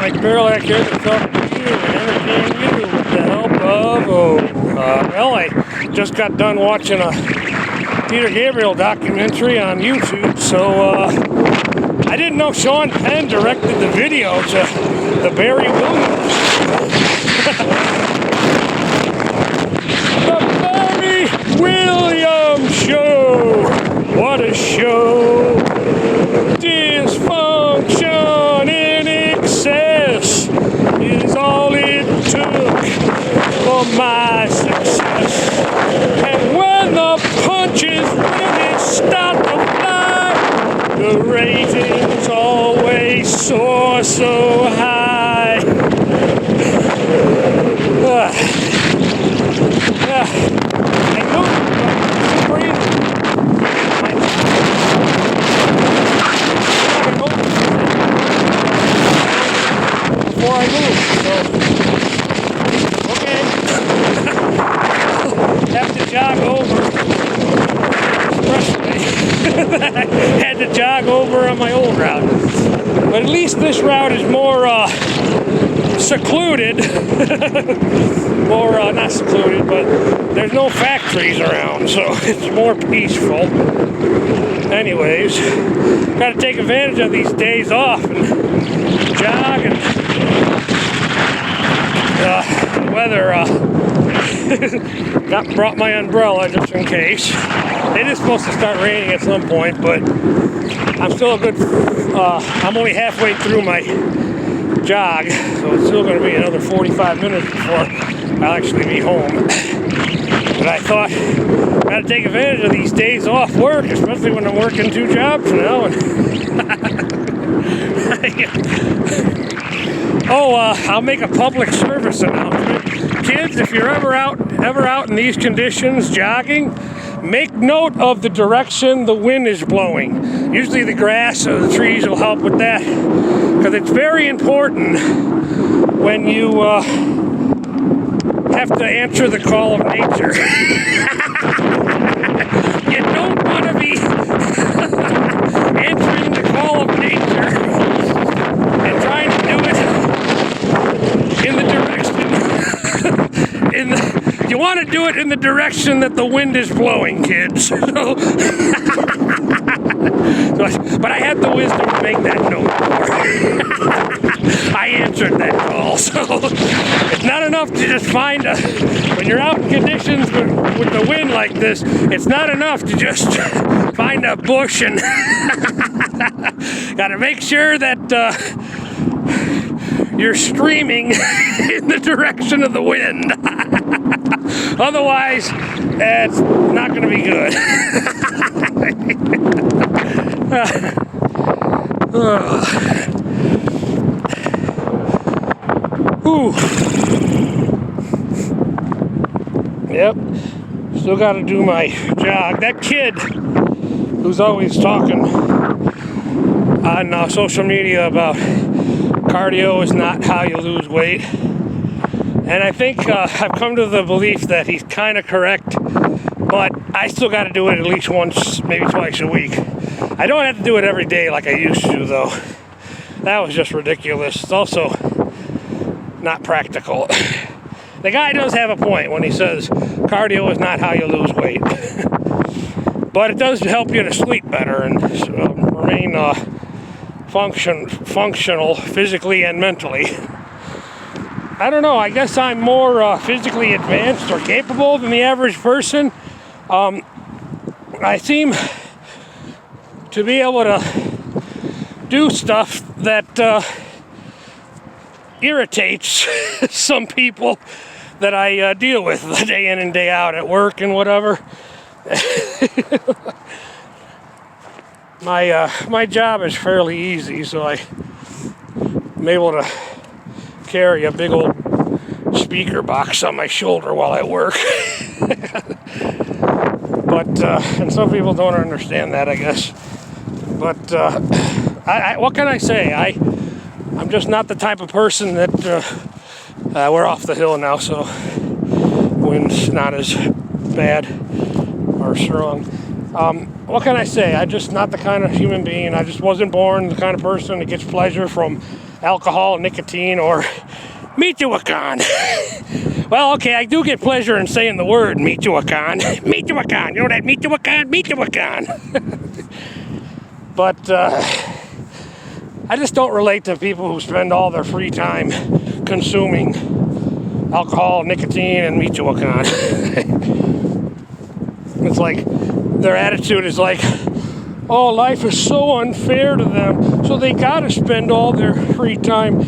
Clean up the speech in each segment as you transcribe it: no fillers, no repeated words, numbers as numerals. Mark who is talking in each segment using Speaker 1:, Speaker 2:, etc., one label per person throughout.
Speaker 1: Mike Gabriel here to talk to you and entertain you with the help of, well, I just got done watching a Peter Gabriel documentary on YouTube, so I didn't know Sean Penn directed the video to the Barry Williams. The Barry Williams Show! What a show! Dysfunction in excess is all it took for my success. And when the punches really start to fly, the ratings always soar so high. I know before I move, so okay. Have to jog over. I had to jog over on my old route, but at least this route is more secluded. More not secluded, but there's no factories around, so it's more peaceful. Anyways, got to take advantage of these days off and jog and weather. Brought my umbrella just in case. It is supposed to start raining at some point, but I'm still I'm only halfway through my jog, so it's still going to be another 45 minutes before I'll actually be home. But I thought, got to take advantage of these days off work, especially when I'm working 2 jobs now. I'll make a public service announcement. Kids, if you're ever out in these conditions jogging, make note of the direction the wind is blowing. Usually the grass or the trees will help with that, because it's very important when you have to answer the call of nature. You don't want to be answering the call of nature and trying to do it in the direction you want to do it in the direction that the wind is blowing, kids. But I had the wisdom to make that note. I answered that call, so it's not enough to just find when you're out in conditions with the wind like this, it's not enough to just find a bush and gotta make sure that you're streaming in the direction of the wind. Otherwise, it's not going to be good. Yep, still got to do my jog. That kid who's always talking on social media about cardio is not how you lose weight. And I think I've come to the belief that he's kind of correct, but I still got to do it at least once, maybe twice a week. I don't have to do it every day like I used to, though. That was just ridiculous. It's also not practical. The guy does have a point when he says cardio is not how you lose weight. But it does help you to sleep better and remain functional physically and mentally. I don't know, I guess I'm more physically advanced or capable than the average person. I seem to be able to do stuff that irritates some people that I deal with day in and day out at work and whatever. My job is fairly easy, so I'm able to carry a big old speaker box on my shoulder while I work. But and some people don't understand that, I guess. But what can I say? I'm just not the type of person that we're off the hill now, so wind's not as bad or strong. What can I say? I'm just not the kind of human being. I just wasn't born the kind of person that gets pleasure from alcohol, nicotine, or Michoacan. Well, okay, I do get pleasure in saying the word Michoacan. Michoacan, you know that Michoacan? Michoacan. But I just don't relate to people who spend all their free time consuming alcohol, nicotine, and Michoacan. It's like their attitude is like, oh, life is so unfair to them, so they gotta spend all their free time,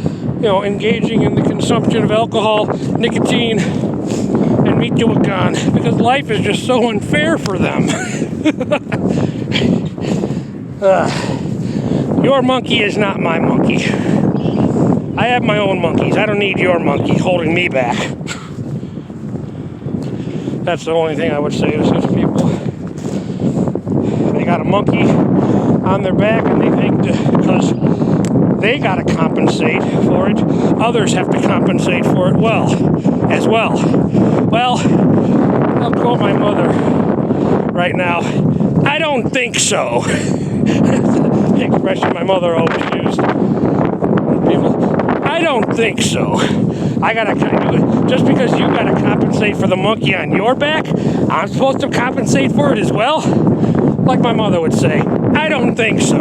Speaker 1: engaging in the consumption of alcohol, nicotine, and Michoacan, because life is just so unfair for them. Your monkey is not my monkey. I have my own monkeys. I don't need your monkey holding me back. That's the only thing I would say to such people. They got a monkey on their back, and they think because they got to compensate for it, others have to compensate for it as well. Well, I'll quote my mother right now. I don't think so. The expression my mother always used. People, I don't think so. Just because you gotta compensate for the monkey on your back, I'm supposed to compensate for it as well? Like my mother would say, I don't think so.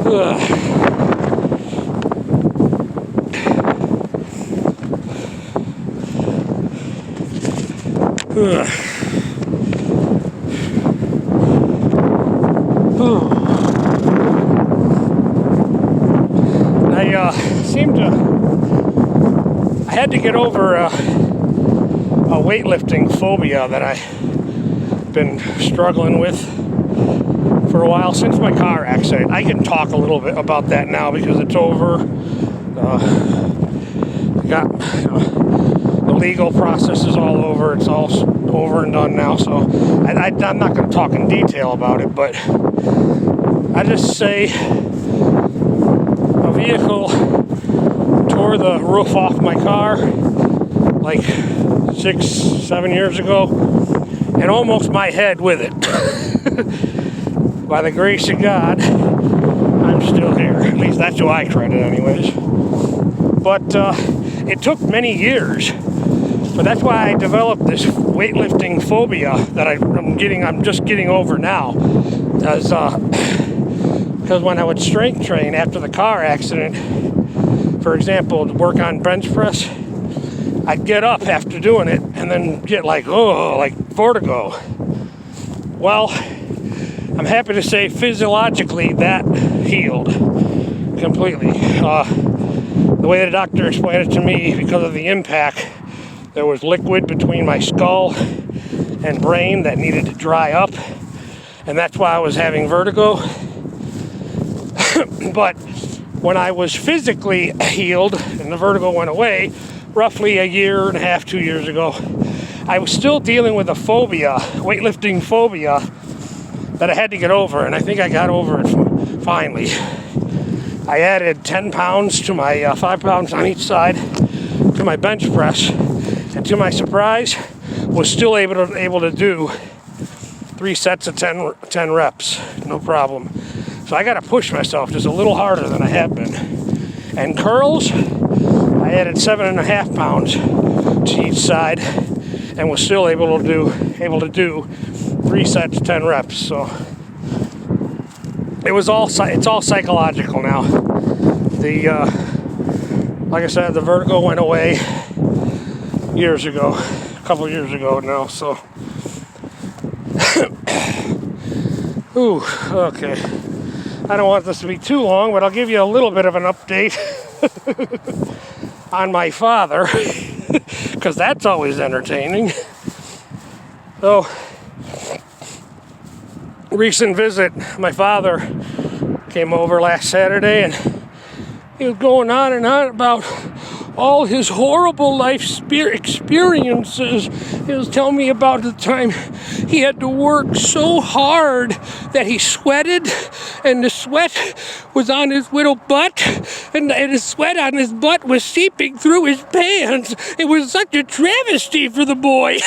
Speaker 1: Ugh. I had to get over a weightlifting phobia that I've been struggling with for a while since my car accident. I can talk a little bit about that now because it's over. The legal process is all over. It's all over and done now. So I'm not going to talk in detail about it, but I just say a vehicle tore the roof off my car like 6-7 years ago, and almost my head with it. By the grace of God, I'm still here. At least that's who I credit anyways. But it took many years. But that's why I developed this weightlifting phobia that I'm just getting over now. Because when I would strength train after the car accident, for example, to work on bench press, I'd get up after doing it and then get like vertigo. Well, I'm happy to say physiologically that healed completely. The way the doctor explained it to me, because of the impact, there was liquid between my skull and brain that needed to dry up, and that's why I was having vertigo. But when I was physically healed and the vertigo went away, roughly 1.5 years, 2 years ago, I was still dealing with a phobia, weightlifting phobia, that I had to get over, and I think I got over it finally. I added 10 pounds to my 5 pounds on each side to my bench press, and to my surprise, was still able to do 3 sets of 10 reps, no problem. So I got to push myself just a little harder than I have been. And curls, I added 7.5 pounds to each side, and was still able to do 3 sets, 10 reps. So it's all psychological now. Like I said, the vertigo went away years ago, a couple years ago now. So, ooh, okay. I don't want this to be too long, but I'll give you a little bit of an update on my father, because that's always entertaining. So, recent visit, my father came over last Saturday, and he was going on and on about all his horrible life experiences. He was telling me about the time he had to work so hard that he sweated, and the sweat was on his little butt, and his sweat on his butt was seeping through his pants. It was such a travesty for the boy.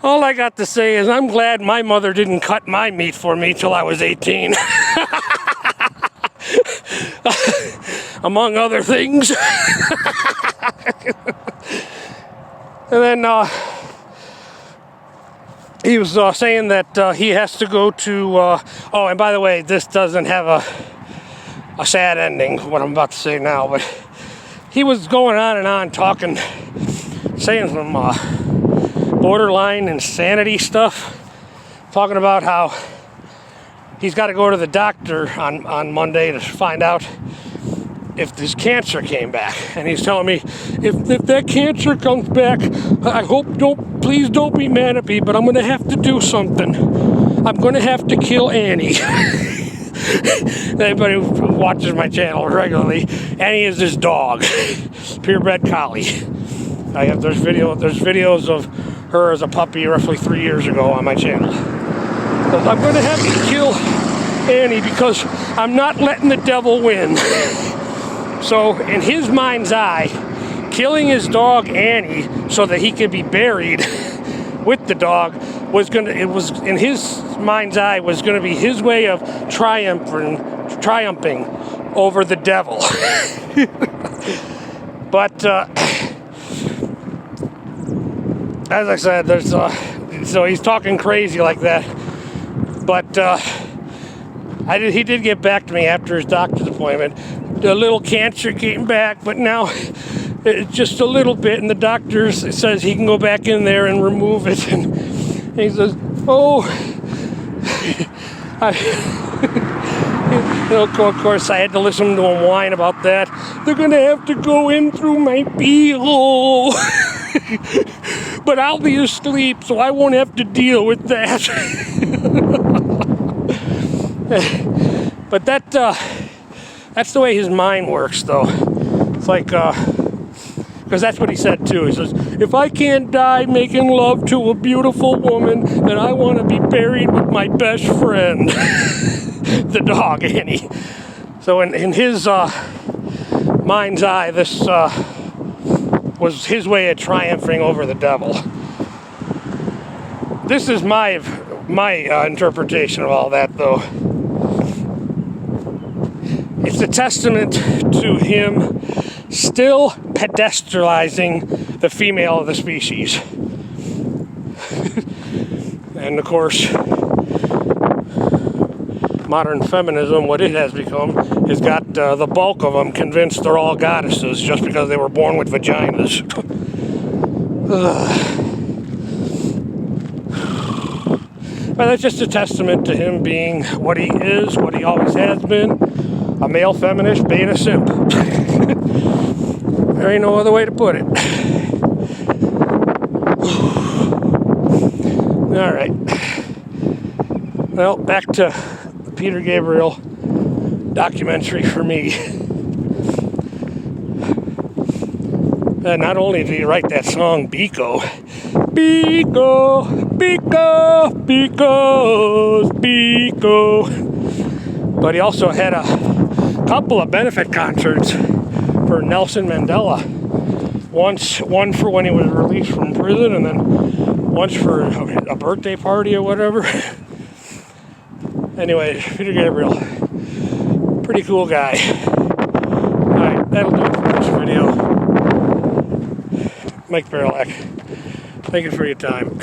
Speaker 1: All I got to say is I'm glad my mother didn't cut my meat for me till I was 18. Among other things. And then he was saying that he has to go to... oh, and by the way, this doesn't have a sad ending, what I'm about to say now, but he was going on and on talking, saying some borderline insanity stuff, talking about how he's got to go to the doctor on Monday to find out if this cancer came back. And he's telling me, if that cancer comes back, I hope please don't be mad at me, but I'm going to have to do something. I'm going to have to kill Annie. Anybody who watches my channel regularly, Annie is this dog, purebred collie. There's videos of her as a puppy roughly 3 years ago on my channel. I'm going to have to kill Annie because I'm not letting the devil win. So in his mind's eye, killing his dog Annie so that he could be buried with the dog was in his mind's eye was going to be his way of triumphing over the devil. But as I said, so he's talking crazy like that. But he did get back to me after his doctor's appointment. The little cancer came back, but now it's just a little bit, and the doctor says he can go back in there and remove it. And he says, "Oh." Of course, I had to listen to him whine about that. They're going to have to go in through my beehole. But I'll be asleep, so I won't have to deal with that. But that's the way his mind works, though. It's like, because that's what he said, too. He says, if I can't die making love to a beautiful woman, then I want to be buried with my best friend. The dog, Annie. So in his mind's eye, this was his way of triumphing over the devil. This is my interpretation of all that, though. It's a testament to him still pedestalizing the female of the species. And of course, modern feminism, what it has become, has got the bulk of them convinced they're all goddesses just because they were born with vaginas. But that's just a testament to him being what he is, what he always has been, a male feminist beta simp. There ain't no other way to put it. All right. Well, back to the Peter Gabriel documentary for me. Not only did he write that song, Biko, Biko, Biko, Biko's Biko, but he also had a couple of benefit concerts for Nelson Mandela. One for when he was released from prison, and then once for a birthday party or whatever. Anyway, Peter Gabriel, pretty cool guy. Alright, that'll do it for this video. Mike Barrelak, thank you for your time.